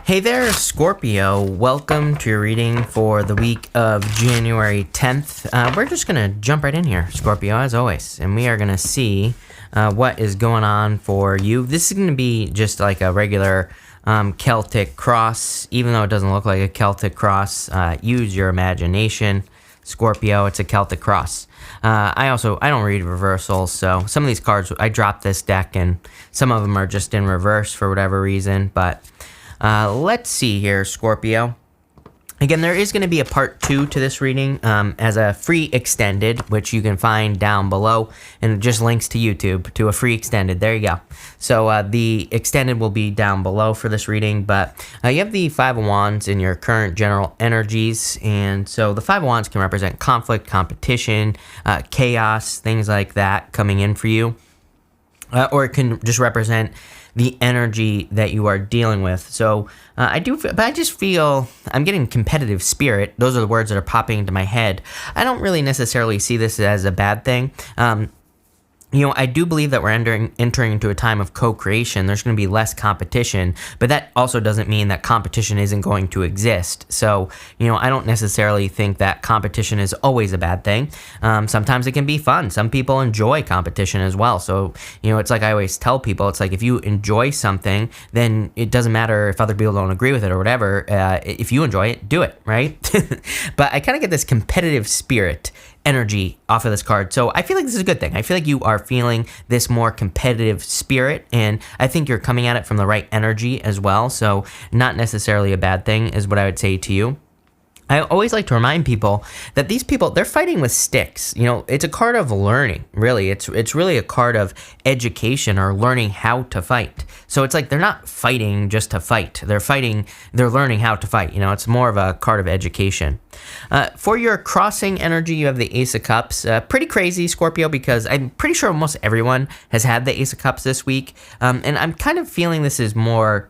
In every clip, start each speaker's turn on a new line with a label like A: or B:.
A: Hey there, Scorpio. Welcome to your reading for the week of January 10th. We're just going to jump right in here, Scorpio, as always, and we are going to see what is going on for you. This is going to be just like a regular Celtic cross, even though it doesn't look like a Celtic cross. Use your imagination, Scorpio. It's a Celtic cross. I don't read reversals, so some of these cards, I dropped this deck, and some of them are just in reverse for whatever reason, but let's see here, Scorpio. Again, there is going to be a part 2 to this reading as a free extended, which you can find down below, and it just links to YouTube to a free extended. There you go. So the extended will be down below for this reading, but you have the Five of Wands in your current general energies, and so the Five of Wands can represent conflict, competition, chaos, things like that coming in for you, or it can just represent the energy that you are dealing with. So I just feel I'm getting competitive spirit. Those are the words that are popping into my head. I don't really necessarily see this as a bad thing. I do believe that we're entering into a time of co-creation. There's going to be less competition, but that also doesn't mean that competition isn't going to exist. So, I don't necessarily think that competition is always a bad thing. Sometimes it can be fun. Some people enjoy competition as well. So, it's like I always tell people, it's like if you enjoy something, then it doesn't matter if other people don't agree with it or whatever. If you enjoy it, do it, right? But I kind of get this competitive spirit energy off of this card. So I feel like this is a good thing. I feel like you are feeling this more competitive spirit, and I think you're coming at it from the right energy as well. So not necessarily a bad thing is what I would say to you. I always like to remind people that these people, they're fighting with sticks. It's a card of learning, really. It's really a card of education or learning how to fight. So it's like they're not fighting just to fight. They're learning how to fight. It's more of a card of education. For your crossing energy, you have the Ace of Cups. Pretty crazy, Scorpio, because I'm pretty sure almost everyone has had the Ace of Cups this week. And I'm kind of feeling this is more...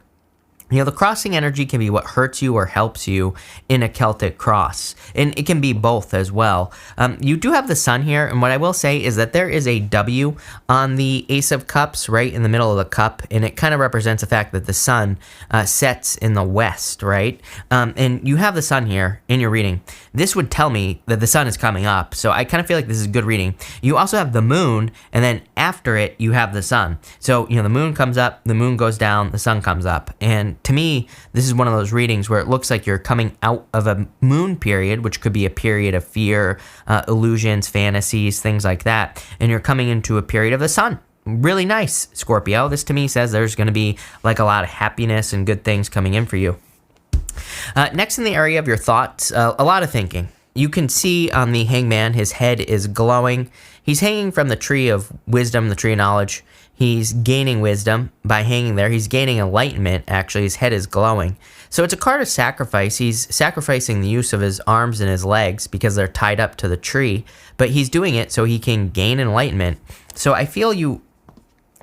A: the crossing energy can be what hurts you or helps you in a Celtic cross, and it can be both as well. You do have the sun here, and what I will say is that there is a W on the Ace of Cups right in the middle of the cup, and it kind of represents the fact that the sun sets in the west, right? And you have the sun here in your reading. This would tell me that the sun is coming up, so I kind of feel like this is good reading. You also have the moon, and then after it, you have the sun. So, the moon comes up, the moon goes down, the sun comes up, and to me, this is one of those readings where it looks like you're coming out of a moon period, which could be a period of fear, illusions, fantasies, things like that, and you're coming into a period of the sun. Really nice, Scorpio. This to me says there's going to be like a lot of happiness and good things coming in for you. Next, in the area of your thoughts, a lot of thinking. You can see on the Hangman, his head is glowing. He's hanging from the tree of wisdom, the tree of knowledge. He's gaining wisdom by hanging there. He's gaining enlightenment, actually. His head is glowing. So it's a card of sacrifice. He's sacrificing the use of his arms and his legs because they're tied up to the tree, but he's doing it so he can gain enlightenment. So I feel you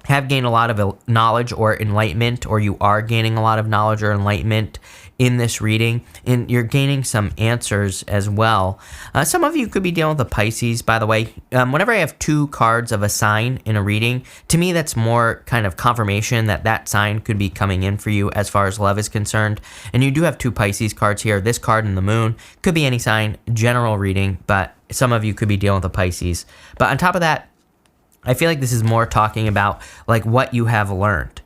A: have gained a lot of knowledge or enlightenment, or you are gaining a lot of knowledge or enlightenment in this reading, and you're gaining some answers as well. Some of you could be dealing with a Pisces, by the way. Whenever I have 2 cards of a sign in a reading, to me that's more kind of confirmation that that sign could be coming in for you as far as love is concerned. And you do have 2 Pisces cards here. This card and the moon could be any sign, general reading, but some of you could be dealing with a Pisces. But on top of that, I feel like this is more talking about like what you have learned.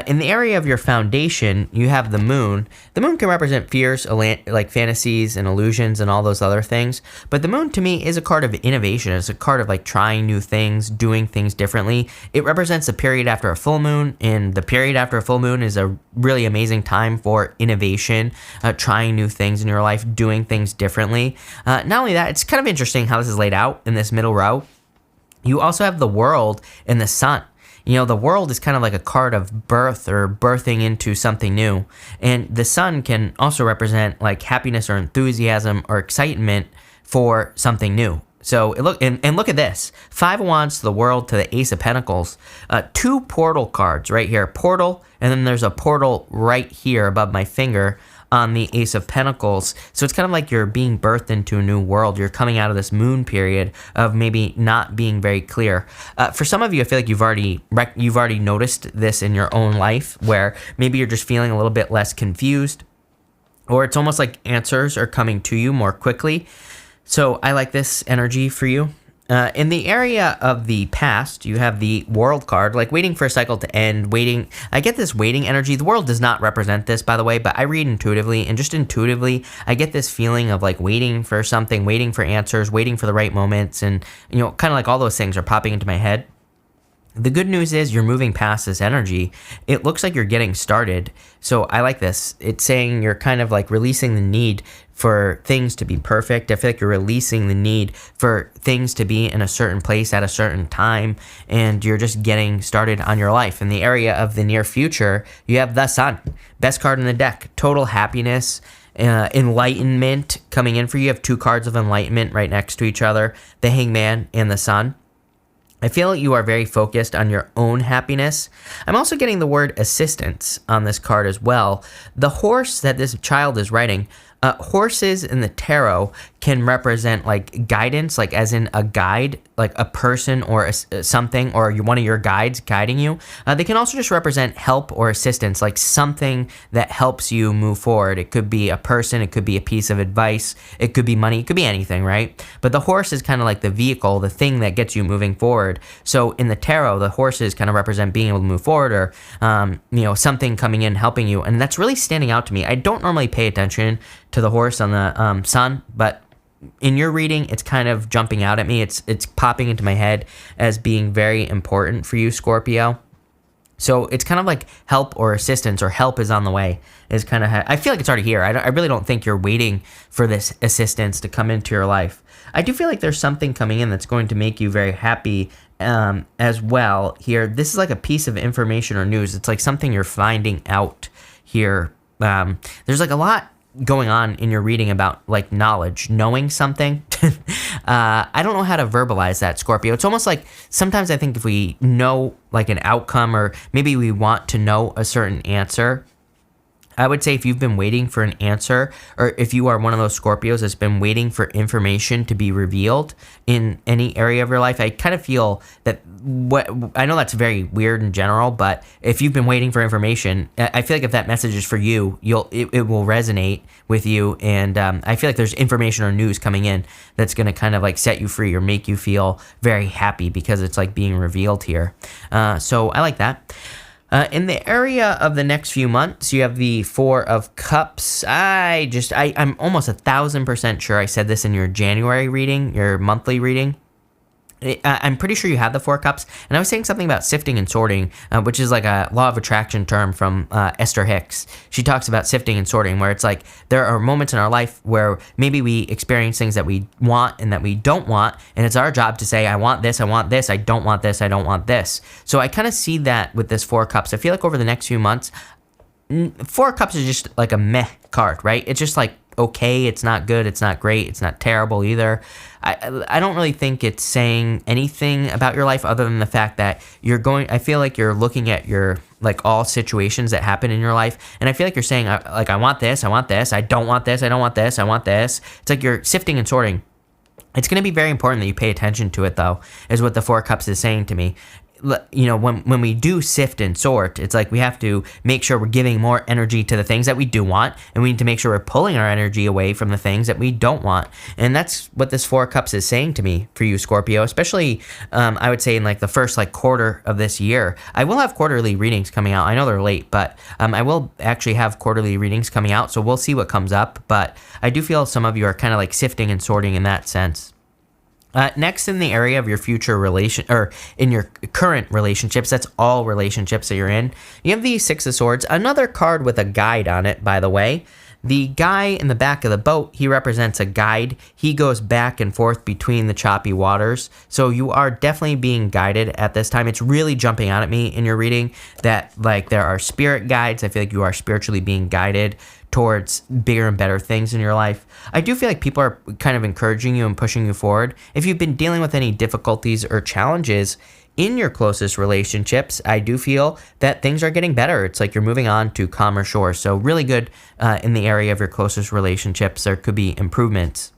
A: In the area of your foundation, you have the moon. The moon can represent fears, like fantasies and illusions and all those other things. But the moon, to me, is a card of innovation. It's a card of like trying new things, doing things differently. It represents the period after a full moon, and the period after a full moon is a really amazing time for innovation, trying new things in your life, doing things differently. Not only that, it's kind of interesting how this is laid out in this middle row. You also have the world and the sun. The world is kind of like a card of birth or birthing into something new. And the sun can also represent like happiness or enthusiasm or excitement for something new. So look at this. 5 of Wands to the world to the Ace of Pentacles. 2 portal cards right here. Portal, and then there's a portal right here above my finger on the Ace of Pentacles. So it's kind of like you're being birthed into a new world. You're coming out of this moon period of maybe not being very clear. For some of you, I feel like you've already noticed this in your own life, where maybe you're just feeling a little bit less confused, or it's almost like answers are coming to you more quickly. So I like this energy for you. In the area of the past, you have the World card, like waiting for a cycle to end, waiting. I get this waiting energy. The world does not represent this, by the way, but I read intuitively, and just intuitively, I get this feeling of like waiting for something, waiting for answers, waiting for the right moments, and, you know, kind of like all those things are popping into my head. The good news is you're moving past this energy. It looks like you're getting started. So I like this. It's saying you're kind of like releasing the need for things to be perfect. I feel like you're releasing the need for things to be in a certain place at a certain time, and you're just getting started on your life. In the area of the near future, you have the Sun, best card in the deck, total happiness, enlightenment coming in for you. You have two cards of enlightenment right next to each other, the Hangman and the Sun. I feel you are very focused on your own happiness. I'm also getting the word assistance on this card as well. The horse that this child is riding, horses in the tarot can represent like guidance, like as in a guide, like a person or something, or one of your guides guiding you. They can also just represent help or assistance, like something that helps you move forward. It could be a person, it could be a piece of advice, it could be money, it could be anything, right? But the horse is kind of like the vehicle, the thing that gets you moving forward. So in the tarot, the horses kind of represent being able to move forward, or something coming in helping you, and that's really standing out to me. I don't normally pay attention to the horse on the Sun, but in your reading, it's kind of jumping out at me. It's popping into my head as being very important for you, Scorpio. So it's kind of like help or assistance, or help is on the way. Is kind of I feel like it's already here. I really don't think you're waiting for this assistance to come into your life. I do feel like there's something coming in that's going to make you very happy as well here. This is like a piece of information or news. It's like something you're finding out here. There's like a lot going on in your reading about like knowledge, knowing something. I don't know how to verbalize that, Scorpio. It's almost like sometimes I think if we know like an outcome, or maybe we want to know a certain answer, I would say if you've been waiting for an answer, or if you are one of those Scorpios that's been waiting for information to be revealed in any area of your life, I kind of feel that I know that's very weird in general, but if you've been waiting for information, I feel like if that message is for you, it will resonate with you, and I feel like there's information or news coming in that's going to kind of like set you free or make you feel very happy because it's like being revealed here. So I like that. In the area of the next few months, you have the Four of Cups. I'm almost 1,000% sure I said this in your January reading, your monthly reading. I'm pretty sure you have the Four Cups, and I was saying something about sifting and sorting, which is like a law of attraction term from Esther Hicks. She talks about sifting and sorting, where it's like there are moments in our life where maybe we experience things that we want and that we don't want, and it's our job to say, I want this, I don't want this, I don't want this. So I kind of see that with this Four Cups. I feel like over the next few months, Four Cups is just like a meh card, right? It's just like, okay, it's not good, it's not great, it's not terrible either. I don't really think it's saying anything about your life other than the fact that I feel like you're looking at your, like, all situations that happen in your life, and I feel like you're saying, like, I want this, I don't want this, I don't want this, I want this. It's like you're sifting and sorting. It's going to be very important that you pay attention to it, though, is what the Four Cups is saying to me. You know, when we do sift and sort, it's like we have to make sure we're giving more energy to the things that we do want, and we need to make sure we're pulling our energy away from the things that we don't want. And that's what this Four Cups is saying to me for you, Scorpio, especially I would say in like the first like quarter of this year. I will have quarterly readings coming out. I know they're late, but I will actually have quarterly readings coming out, so we'll see what comes up. But I do feel some of you are kind of like sifting and sorting in that sense. Next, in the area of your future or in your current relationships, that's all relationships that you're in, you have the Six of Swords, another card with a guide on it, by the way. The guy in the back of the boat, he represents a guide. He goes back and forth between the choppy waters. So you are definitely being guided at this time. It's really jumping out at me in your reading that like there are spirit guides. I feel like you are spiritually being guided towards bigger and better things in your life. I do feel like people are kind of encouraging you and pushing you forward. If you've been dealing with any difficulties or challenges in your closest relationships, I do feel that things are getting better. It's like you're moving on to calmer shores. So really good in the area of your closest relationships. There could be improvements.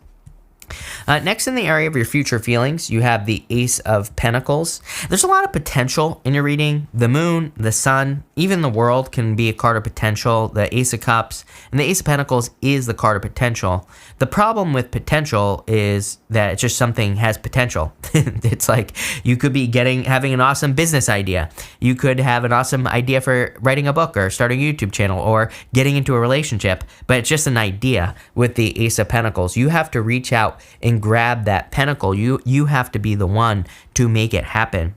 A: Next, in the area of your future feelings, you have the Ace of Pentacles. There's a lot of potential in your reading. The moon, the sun, even the world can be a card of potential. The Ace of Cups and the Ace of Pentacles is the card of potential. The problem with potential is that it's just something has potential. It's like you could be having an awesome business idea. You could have an awesome idea for writing a book or starting a YouTube channel or getting into a relationship, but it's just an idea. With the Ace of Pentacles, you have to reach out and grab that pentacle. You have to be the one to make it happen.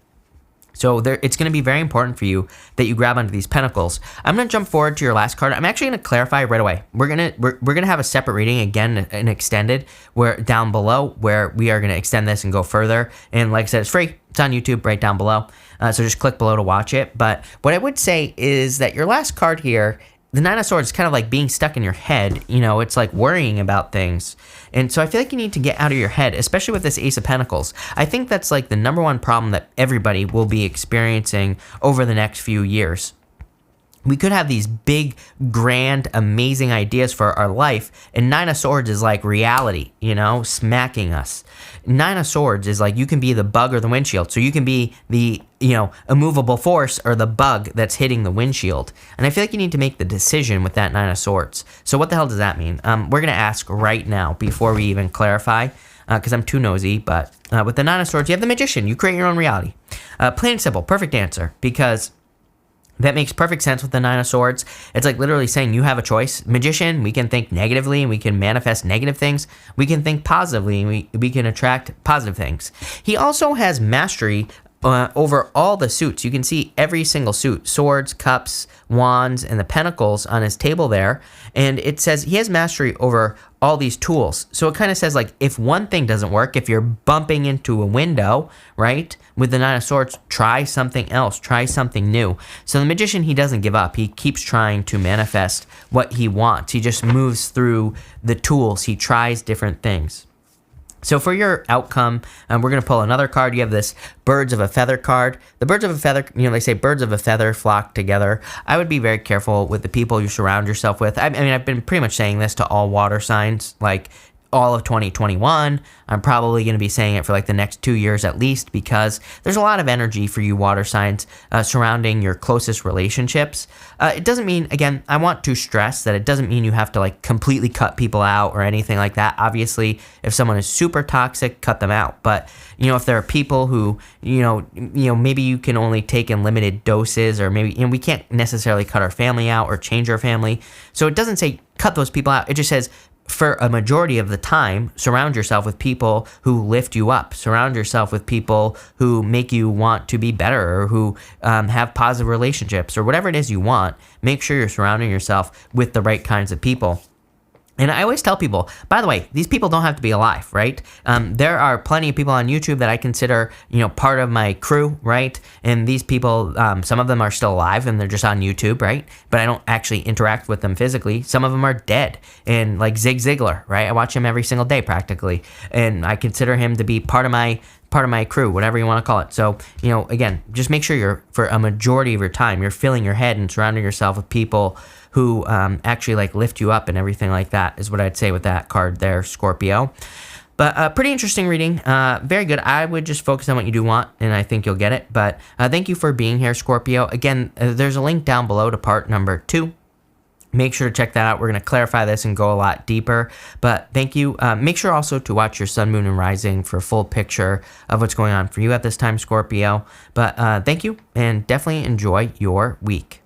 A: So it's going to be very important for you that you grab onto these pentacles. I'm going to jump forward to your last card. I'm actually going to clarify right away. We're going to have a separate reading again, an extended, where down below where we are going to extend this and go further. And like I said, it's free. It's on YouTube right down below. So just click below to watch it. But what I would say is that your last card here, the Nine of Swords, is kind of like being stuck in your head. You know, it's like worrying about things. And so I feel like you need to get out of your head, especially with this Ace of Pentacles. I think that's like the number one problem that everybody will be experiencing over the next few years. We could have these big, grand, amazing ideas for our life, and Nine of Swords is like reality, you know, smacking us. Nine of Swords is like you can be the bug or the windshield. So you can be the, you know, immovable force or the bug that's hitting the windshield. And I feel like you need to make the decision with that Nine of Swords. So what the hell does that mean? We're going to ask right now before we even clarify, because I'm too nosy. But with the Nine of Swords, you have the Magician. You create your own reality. Plain and simple, perfect answer, because that makes perfect sense with the Nine of Swords. It's like literally saying you have a choice. Magician, we can think negatively and we can manifest negative things. We can think positively and we can attract positive things. He also has mastery over all the suits. You can see every single suit, swords, cups, wands, and the pentacles on his table there. And it says he has mastery over all these tools. So it kind of says like if one thing doesn't work, if you're bumping into a window, right, with the Nine of Swords, try something else, try something new. So the Magician, he doesn't give up. He keeps trying to manifest what he wants. He just moves through the tools. He tries different things. So for your outcome, we're going to pull another card. You have this Birds of a Feather card. The Birds of a Feather, you know, they say birds of a feather flock together. I would be very careful with the people you surround yourself with. I mean, I've been pretty much saying this to all water signs, like all of 2021. I'm probably going to be saying it for like the next 2 years at least, because there's a lot of energy for you water signs surrounding your closest relationships. It doesn't mean, again, I want to stress that it doesn't mean you have to like completely cut people out or anything like that. Obviously, if someone is super toxic, cut them out. But, you know, if there are people who, you know, maybe you can only take in limited doses, or maybe, you know, we can't necessarily cut our family out or change our family. So it doesn't say cut those people out. It just says, for a majority of the time, surround yourself with people who lift you up. Surround yourself with people who make you want to be better, or who have positive relationships, or whatever it is you want. Make sure you're surrounding yourself with the right kinds of people. And I always tell people, by the way, these people don't have to be alive, right? There are plenty of people on YouTube that I consider, you know, part of my crew, right? And these people, some of them are still alive and they're just on YouTube, right? But I don't actually interact with them physically. Some of them are dead. And like Zig Ziglar, right? I watch him every single day practically. And I consider him to be part of my crew, whatever you want to call it. So, you know, again, just make sure you're, for a majority of your time, you're filling your head and surrounding yourself with people who actually like lift you up and everything like that, is what I'd say with that card there, Scorpio. But pretty interesting reading, very good. I would just focus on what you do want, and I think you'll get it. But thank you for being here, Scorpio. Again, there's a link down below to part number 2. Make sure to check that out. We're going to clarify this and go a lot deeper. But thank you. Make sure also to watch your sun, moon, and rising for a full picture of what's going on for you at this time, Scorpio. But thank you, and definitely enjoy your week.